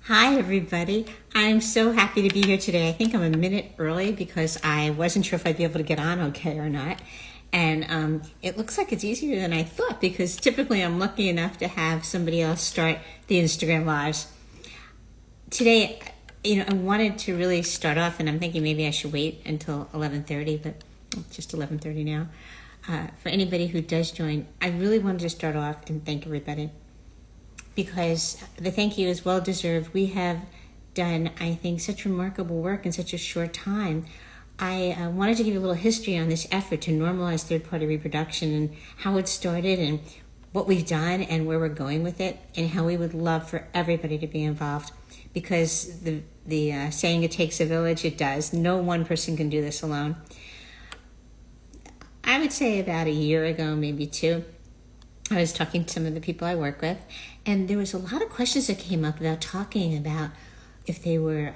Hi, everybody. I'm so happy to be here today. I think I'm a minute early because I wasn't sure if I'd be able to get on okay or not. And it looks like it's easier than I thought because typically I'm lucky enough to have somebody else start the Instagram Lives. Today, I wanted to really start off, and I'm thinking maybe I should wait until 11:30, but it's just 11:30 now. For anybody who does join, I really wanted to start off and thank everybody, because the thank you is well deserved. We have done, I think, such remarkable work in such a short time. I wanted to give you a little history on this effort to normalize third-party reproduction and how it started and what we've done and where we're going with it and how we would love for everybody to be involved, because the saying, it takes a village, it does. No one person can do this alone. I would say about a year ago, maybe two, I was talking to some of the people I work with, and there was a lot of questions that came up about talking about if they were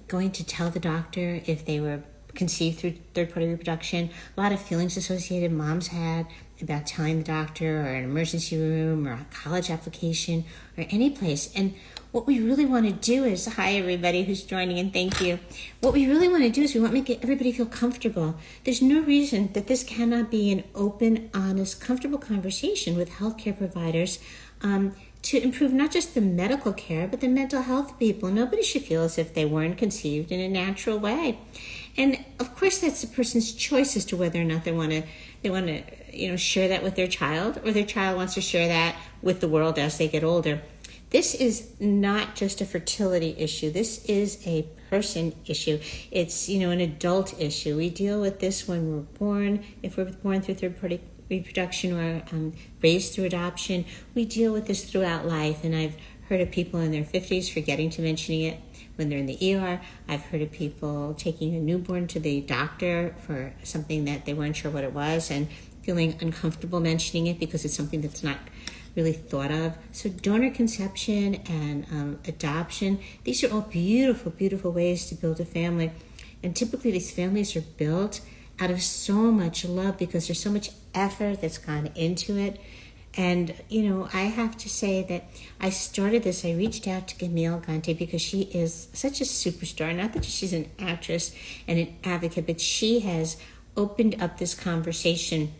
going to tell the doctor, if they were conceived through third-party reproduction. A lot of feelings associated moms had about telling the doctor, or an emergency room, or a college application, or any place. And what we really want to do is, hi everybody who's joining, and thank you. What we really want to do is we want to make everybody feel comfortable. There's no reason that this cannot be an open, honest, comfortable conversation with healthcare providers to improve not just the medical care, but the mental health people. Nobody should feel as if they weren't conceived in a natural way. And of course, that's the person's choice as to whether or not they want to share that with their child, or their child wants to share that with the world as they get older. This is not just a fertility issue. This is a person issue. It's, an adult issue. We deal with this when we're born. If we're born through third-party reproduction or raised through adoption, we deal with this throughout life. And I've heard of people in their 50s forgetting to mention it when they're in the ER. I've heard of people taking a newborn to the doctor for something that they weren't sure what it was and feeling uncomfortable mentioning it because it's something that's not really thought of. So donor conception and adoption, these are all beautiful, beautiful ways to build a family. And typically these families are built out of so much love because there's so much effort that's gone into it. And, I have to say that I started this, I reached out to Camille Gante because she is such a superstar. Not that she's an actress and an advocate, but she has opened up this conversation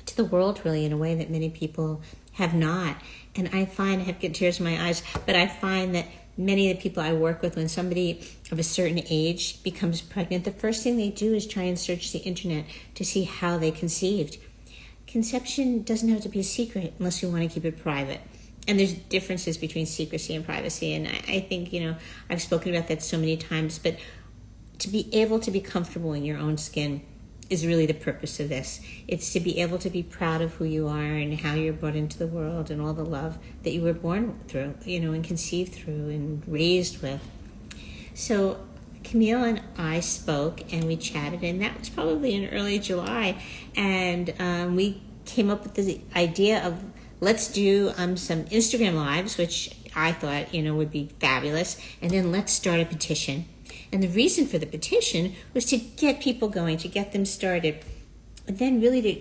to the world really in a way that many people have not. And I find, I have get tears in my eyes, but I find that many of the people I work with, when somebody of a certain age becomes pregnant, the first thing they do is try and search the internet to see how they conceived. Conception doesn't have to be a secret unless you want to keep it private. And there's differences between secrecy and privacy. And I think, I've spoken about that so many times, but to be able to be comfortable in your own skin is really the purpose of this. It's to be able to be proud of who you are and how you're brought into the world and all the love that you were born through, and conceived through and raised with. So Camille and I spoke and we chatted, and that was probably in early July. And we came up with the idea of, let's do some Instagram Lives, which I thought, would be fabulous. And then let's start a petition. And the reason for the petition was to get people going, to get them started, and then really to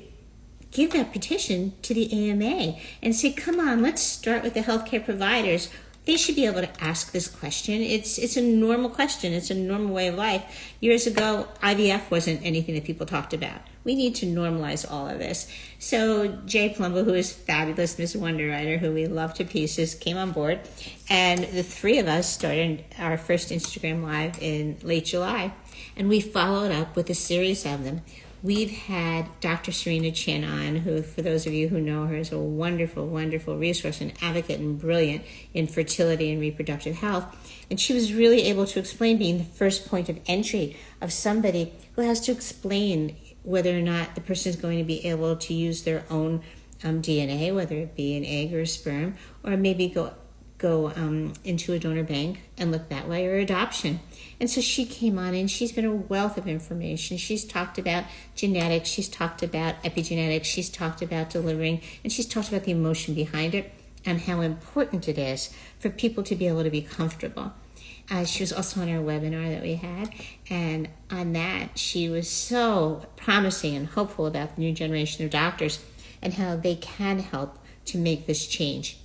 give that petition to the AMA and say, come on, let's start with the healthcare providers. They should be able to ask this question. It's a normal question. It's a normal way of life. Years ago, IVF wasn't anything that people talked about. We need to normalize all of this. So Jay Plumbo, who is fabulous, Miss Wonder Writer, who we love to pieces, came on board. And the three of us started our first Instagram Live in late July. And we followed up with a series of them. We've had Dr. Serena Chin on, who, for those of you who know her, is a wonderful, wonderful resource and advocate and brilliant in fertility and reproductive health. And she was really able to explain, being the first point of entry of somebody who has to explain whether or not the person is going to be able to use their own DNA, whether it be an egg or a sperm, or maybe go into a donor bank and look that way, or adoption. And so she came on, and she's been a wealth of information. She's talked about genetics, she's talked about epigenetics, she's talked about delivering, and she's talked about the emotion behind it and how important it is for people to be able to be comfortable. She was also on our webinar that we had, and on that she was so promising and hopeful about the new generation of doctors and how they can help to make this change.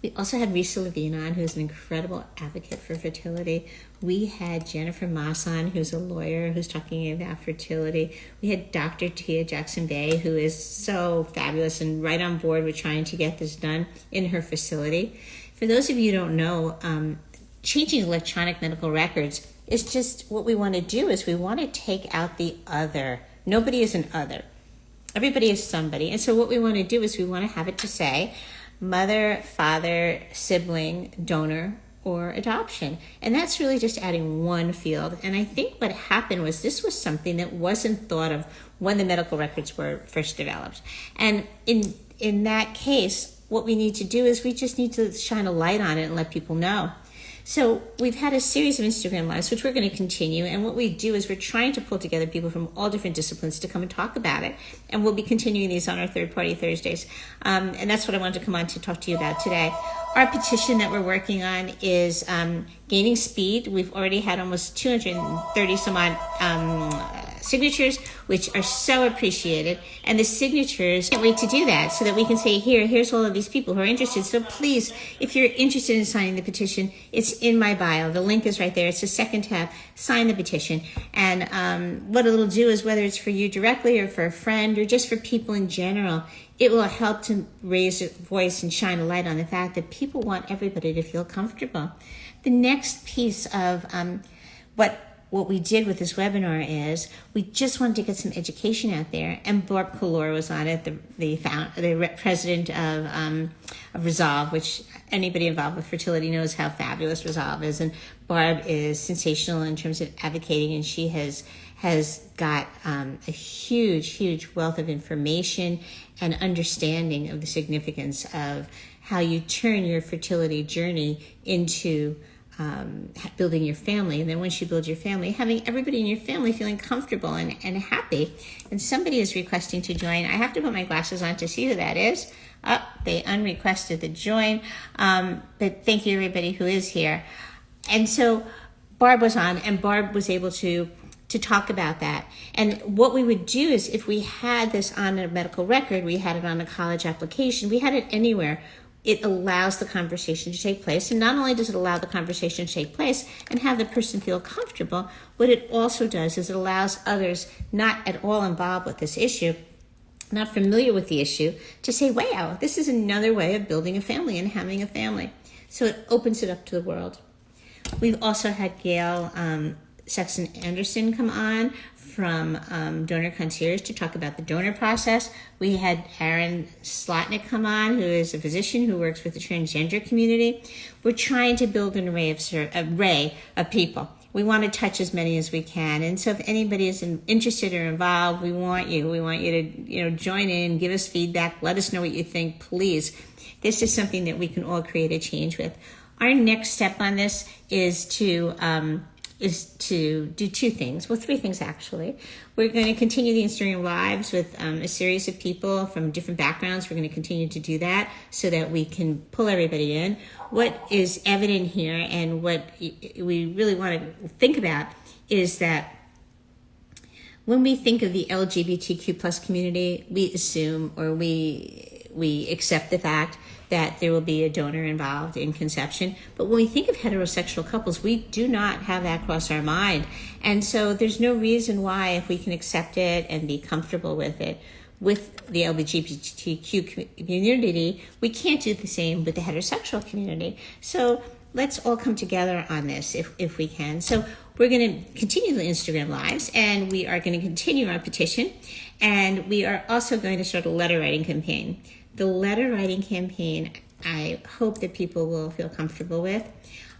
We also had Risa Levine on, who's an incredible advocate for fertility. We had Jennifer Moss on, who's a lawyer who's talking about fertility. We had Dr. Tia Jackson-Bay, who is so fabulous and right on board with trying to get this done in her facility. For those of you who don't know, changing electronic medical records is just what we want to do is we want to take out the other. Nobody is an other. Everybody is somebody. And so what we want to do is we want to have it to say mother, father, sibling, donor, or adoption. And that's really just adding one field. And I think what happened was this was something that wasn't thought of when the medical records were first developed. And in that case, what we need to do is we just need to shine a light on it and let people know. So we've had a series of Instagram Lives, which we're going to continue. And what we do is we're trying to pull together people from all different disciplines to come and talk about it. And we'll be continuing these on our Third Party Thursdays. And that's what I wanted to come on to talk to you about today. Our petition that we're working on is gaining speed. We've already had almost 230 some odd signatures, which are so appreciated. And the signatures, can't wait to do that so that we can say, here's all of these people who are interested. So please, if you're interested in signing the petition, it's in my bio. The link is right there. It's the second tab. Sign the petition. And what it'll do is, whether it's for you directly or for a friend or just for people in general, it will help to raise a voice and shine a light on the fact that people want everybody to feel comfortable. The next piece of what we did with this webinar is we just wanted to get some education out there, and Barb Collura was on it, the president of Resolve, which anybody involved with fertility knows how fabulous Resolve is, and Barb is sensational in terms of advocating, and she has got a huge wealth of information and understanding of the significance of how you turn your fertility journey into building your family. And then once you build your family, having everybody in your family feeling comfortable and happy. And somebody is requesting to join. I have to put my glasses on to see who that is. They unrequested the join. But thank you everybody who is here. And so Barb was on, and Barb was able to talk about that. And what we would do is, if we had this on a medical record, we had it on a college application, we had it anywhere, it allows the conversation to take place. And not only does it allow the conversation to take place and have the person feel comfortable, what it also does is it allows others not at all involved with this issue, not familiar with the issue, to say, wow, this is another way of building a family and having a family. So it opens it up to the world. We've also had Gail Sexton Anderson come on from Donor Concierge to talk about the donor process. We had Aren Skolnick come on, who is a physician who works with the transgender community. We're trying to build an array of people. We want to touch as many as we can. And so if anybody is interested or involved, we want you to join in, give us feedback, let us know what you think, please. This is something that we can all create a change with. Our next step on this is to do two things. Well, three things, actually. We're going to continue the Instagram Lives with a series of people from different backgrounds. We're going to continue to do that so that we can pull everybody in. What is evident here and what we really want to think about is that when we think of the LGBTQ plus community, we assume or we accept the fact that there will be a donor involved in conception. But when we think of heterosexual couples, we do not have that cross our mind. And so there's no reason why, if we can accept it and be comfortable with it, with the LGBTQ community, we can't do the same with the heterosexual community. So let's all come together on this if we can. So we're going to continue the Instagram Lives, and we are going to continue our petition, and we are also going to start a letter writing campaign. The letter writing campaign, I hope that people will feel comfortable with.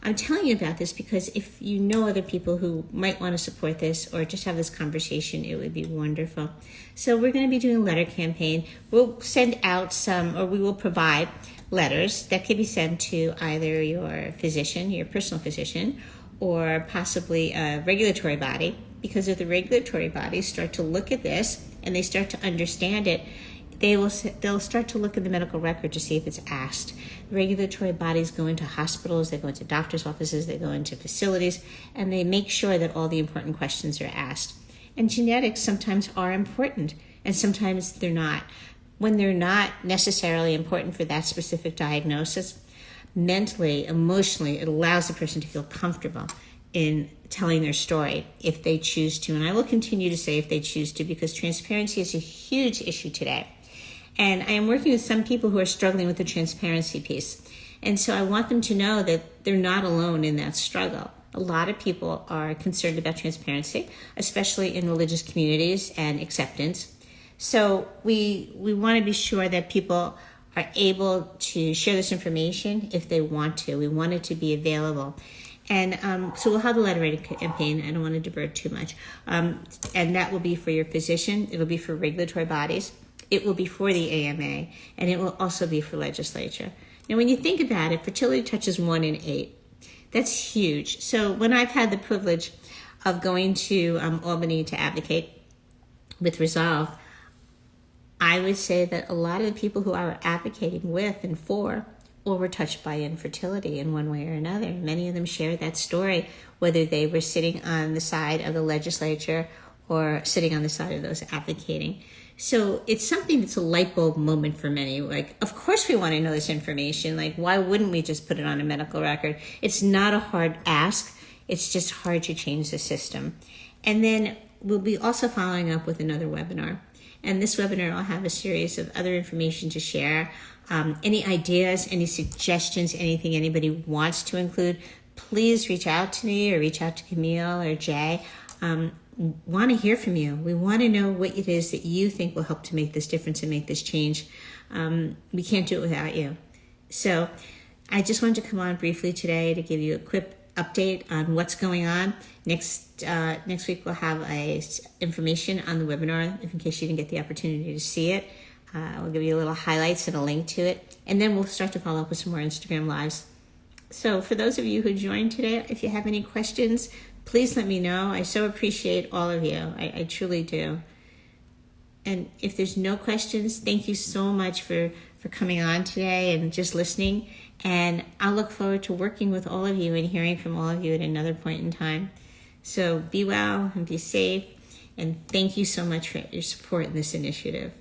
I'm telling you about this because if you know other people who might want to support this or just have this conversation, it would be wonderful. So we're going to be doing a letter campaign. We'll send out we will provide letters that can be sent to either your physician, your personal physician, or possibly a regulatory body. Because if the regulatory bodies start to look at this and they start to understand it, they'll start to look at the medical record to see if it's asked. Regulatory bodies go into hospitals, they go into doctors' offices, they go into facilities, and they make sure that all the important questions are asked. And genetics sometimes are important, and sometimes they're not. When they're not necessarily important for that specific diagnosis, mentally, emotionally, it allows the person to feel comfortable in telling their story if they choose to. And I will continue to say if they choose to, because transparency is a huge issue today. And I am working with some people who are struggling with the transparency piece. And so I want them to know that they're not alone in that struggle. A lot of people are concerned about transparency, especially in religious communities and acceptance. So we want to be sure that people are able to share this information if they want to. We want it to be available. And so we'll have the letter writing campaign. I don't want to divert too much. And that will be for your physician. It'll be for regulatory bodies. It will be for the AMA. And it will also be for legislature. Now, when you think about it, fertility touches 1 in 8. That's huge. So when I've had the privilege of going to Albany to advocate with Resolve, I would say that a lot of the people who I were advocating with and for all were touched by infertility in one way or another. Many of them shared that story, whether they were sitting on the side of the legislature or sitting on the side of those advocating. So it's something that's a light bulb moment for many. Like, of course we want to know this information. Like, why wouldn't we just put it on a medical record? It's not a hard ask. It's just hard to change the system. And then we'll be also following up with another webinar. And this webinar will have a series of other information to share. Any ideas, any suggestions, anything anybody wants to include, please reach out to me or reach out to Camille or Jay. Want to hear from you. We want to know what it is that you think will help to make this difference and make this change. We can't do it without you. So I just wanted to come on briefly today to give you a quick update on what's going on. Next week we'll have information on the webinar in case you didn't get the opportunity to see it. We'll give you a little highlights and a link to it. And then we'll start to follow up with some more Instagram Lives. So for those of you who joined today, if you have any questions, please let me know. I so appreciate all of you. I truly do. And if there's no questions, thank you so much for coming on today and just listening. And I'll look forward to working with all of you and hearing from all of you at another point in time. So be well and be safe. And thank you so much for your support in this initiative.